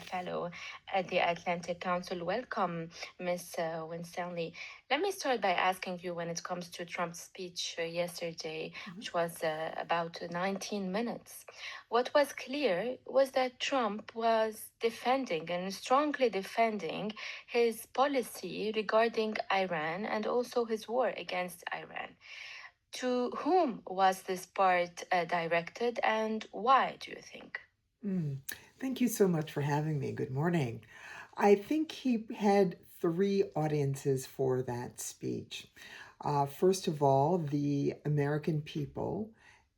Fellow at the Atlantic Council. Welcome, Ms. Winstanley. Let me start by asking you, when it comes to Trump's speech yesterday, which was about 19 minutes, what was clear was that Trump was defending and strongly defending his policy regarding Iran and also his war against Iran. To whom was this part directed, and why, do you think? Thank you so much for having me. Good morning. I think he had three audiences for that speech. First of all, the American people,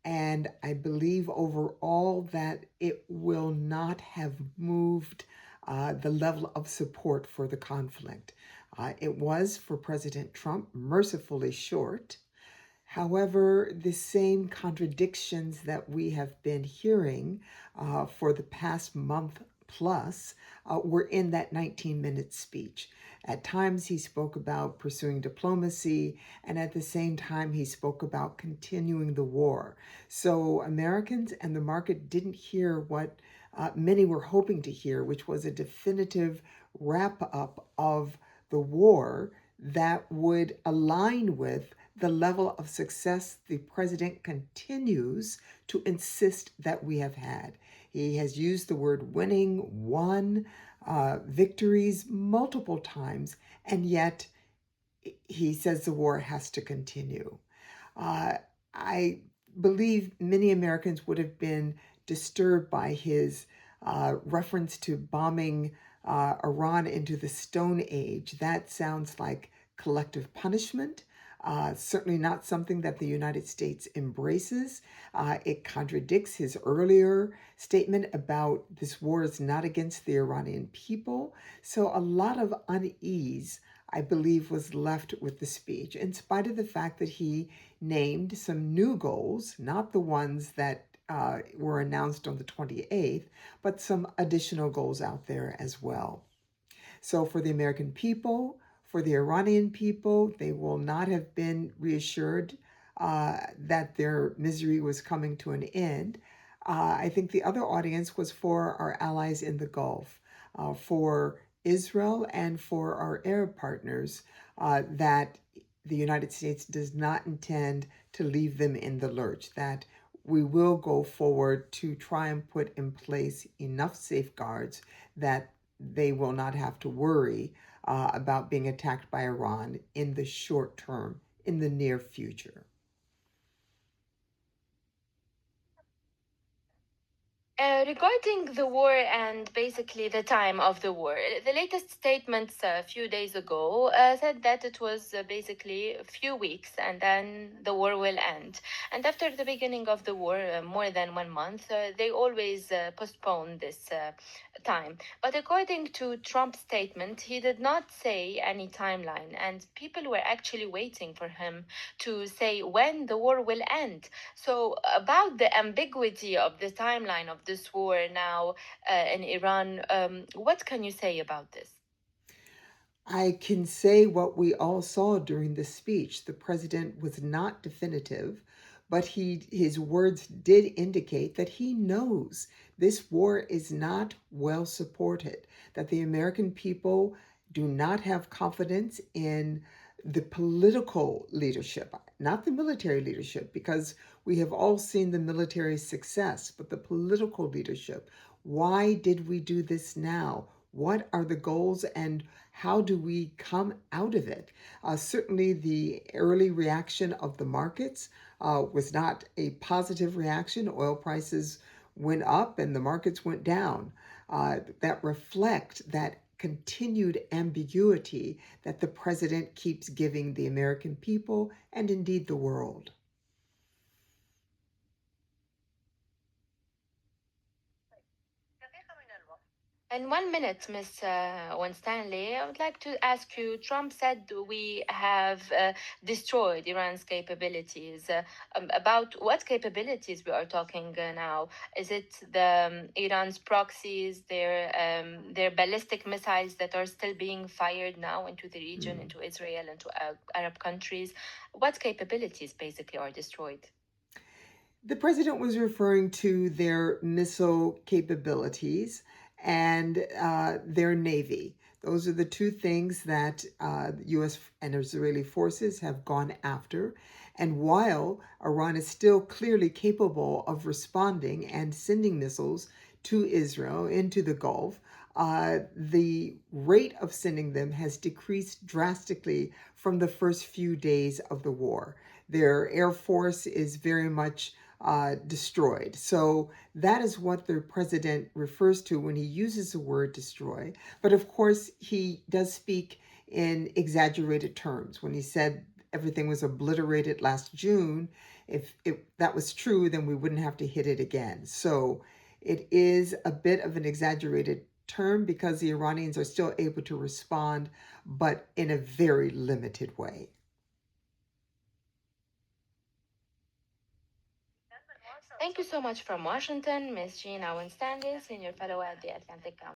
and I believe overall that it will not have moved the level of support for the conflict. It was for President Trump mercifully short. However, the same contradictions that we have been hearing for the past month plus were in that 19-minute speech. At times, he spoke about pursuing diplomacy, and at the same time, he spoke about continuing the war. So, Americans and the market didn't hear what many were hoping to hear, which was a definitive wrap up of the war that would align with the level of success the president continues to insist that we have had. He has used the word winning, won, victories multiple times, and yet he says the war has to continue. I believe many Americans would have been disturbed by his reference to bombing Iran into the Stone Age. That sounds like collective punishment. Certainly not something that the United States embraces. It contradicts his earlier statement about this war is not against the Iranian people. So a lot of unease, I believe, was left with the speech, in spite of the fact that he named some new goals, not the ones that were announced on the 28th, but some additional goals out there as well. So for the American people, for the Iranian people, they will not have been reassured that their misery was coming to an end. I think the other audience was for our allies in the Gulf, for Israel and for our Arab partners, that the United States does not intend to leave them in the lurch, that we will go forward to try and put in place enough safeguards that they will not have to worry about being attacked by Iran in the short term, in the near future. Regarding the war and basically the time of the war, the latest statements a few days ago said that it was basically a few weeks and then the war will end. And after the beginning of the war, more than 1 month, they always postpone this time. But according to Trump's statement, he did not say any timeline, and people were actually waiting for him to say when the war will end. So, about the ambiguity of the timeline of this war now in Iran, what can you say about this? I can say what we all saw during the speech. The president was not definitive, but his words did indicate that he knows this war is not well supported, that the American people do not have confidence in the political leadership, not the military leadership, because we have all seen the military success, but the political leadership. Why did we do this now? What are the goals and how do we come out of it? Certainly, the early reaction of the markets was not a positive reaction. Oil prices went up and the markets went down. That reflect that continued ambiguity that the president keeps giving the American people and indeed the world. In 1 minute, Ms. Winstanley, I would like to ask you, Trump said we have destroyed Iran's capabilities. About what capabilities we are talking now? Is it Iran's proxies, their ballistic missiles that are still being fired now into the region, into Israel, into Arab countries? What capabilities basically are destroyed? The president was referring to their missile capabilities and their navy. Those are the two things that U.S. and Israeli forces have gone after. And while Iran is still clearly capable of responding and sending missiles to Israel into the Gulf, the rate of sending them has decreased drastically from the first few days of the war. Their air force is very much destroyed. So that is what the president refers to when he uses the word destroy. But of course, he does speak in exaggerated terms. When he said everything was obliterated last June, if that was true, then we wouldn't have to hit it again. So it is a bit of an exaggerated term because the Iranians are still able to respond, but in a very limited way. Thank you so much from Washington, Ms. Gina Winstanley, Senior Fellow at the Atlantic Council.